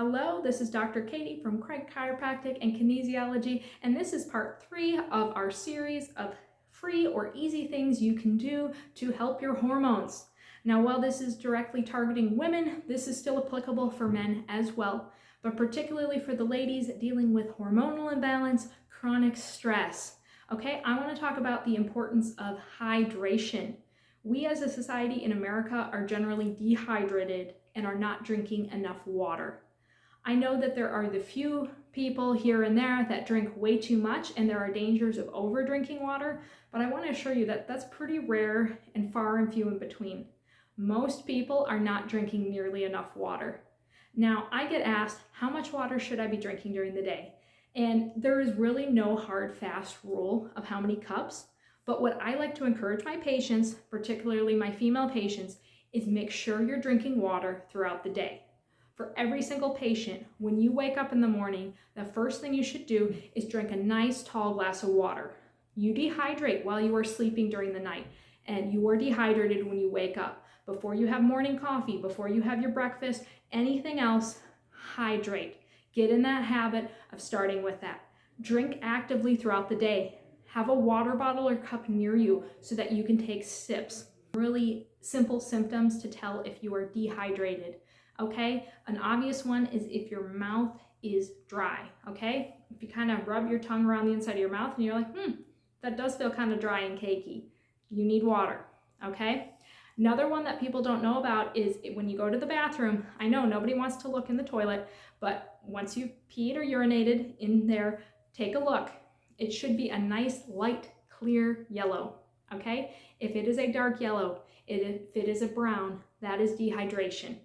Hello, this is Dr. Katie from Craig Chiropractic and Kinesiology, and this is part 3 of our series of free or easy things you can do to help your hormones. Now, while this is directly targeting women, this is still applicable for men as well, but particularly for the ladies dealing with hormonal imbalance, chronic stress. Okay, I want to talk about the importance of hydration. We as a society in America are generally dehydrated and are not drinking enough water. I know that there are the few people here and there that drink way too much, and there are dangers of over drinking water, but I want to assure you that that's pretty rare and far and few in between. Most people are not drinking nearly enough water. Now, I get asked, how much water should I be drinking during the day? And there is really no hard, fast rule of how many cups, but what I like to encourage my patients, particularly my female patients, is make sure you're drinking water throughout the day. For every single patient, when you wake up in the morning, the first thing you should do is drink a nice tall glass of water. You dehydrate while you are sleeping during the night, and you are dehydrated when you wake up. Before you have morning coffee, before you have your breakfast, anything else, hydrate. Get in that habit of starting with that. Drink actively throughout the day. Have a water bottle or cup near you so that you can take sips. Really simple symptoms to tell if you are dehydrated. Okay, an obvious one is if your mouth is dry, okay? If you kind of rub your tongue around the inside of your mouth and you're like, that does feel kind of dry and cakey. You need water, okay? Another one that people don't know about is when you go to the bathroom. I know nobody wants to look in the toilet, but once you've peed or urinated in there, take a look. It should be a nice, light, clear yellow, okay? If it is a dark yellow, if it is a brown, that is dehydration.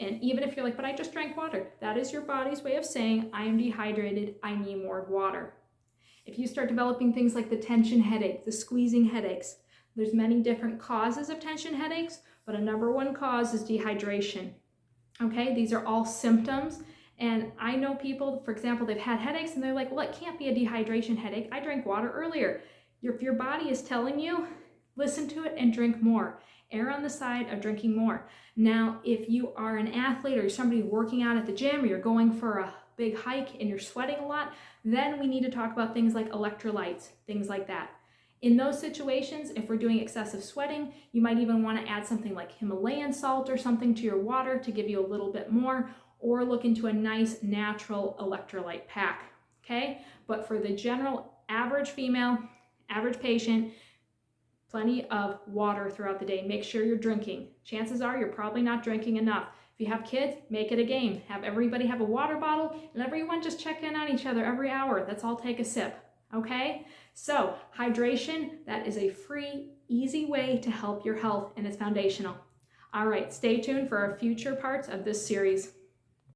And even if you're like, but I just drank water, that is your body's way of saying, I am dehydrated, I need more water. If you start developing things like the tension headache, the squeezing headaches, there's many different causes of tension headaches, but a number one cause is dehydration. Okay, these are all symptoms. And I know people, for example, they've had headaches and they're like, well, it can't be a dehydration headache. I drank water earlier. If your body is telling you, listen to it and drink more. Err on the side of drinking more. Now, if you are an athlete or you're somebody working out at the gym or you're going for a big hike and you're sweating a lot, then we need to talk about things like electrolytes, things like that. In those situations, if we're doing excessive sweating, you might even want to add something like Himalayan salt or something to your water to give you a little bit more, or look into a nice natural electrolyte pack, okay? But for the general average female, average patient, plenty of water throughout the day. Make sure you're drinking. Chances are you're probably not drinking enough. If you have kids, make it a game. Have everybody have a water bottle and everyone just check in on each other every hour. Let's all take a sip, okay? So hydration, that is a free, easy way to help your health, and it's foundational. All right, stay tuned for our future parts of this series.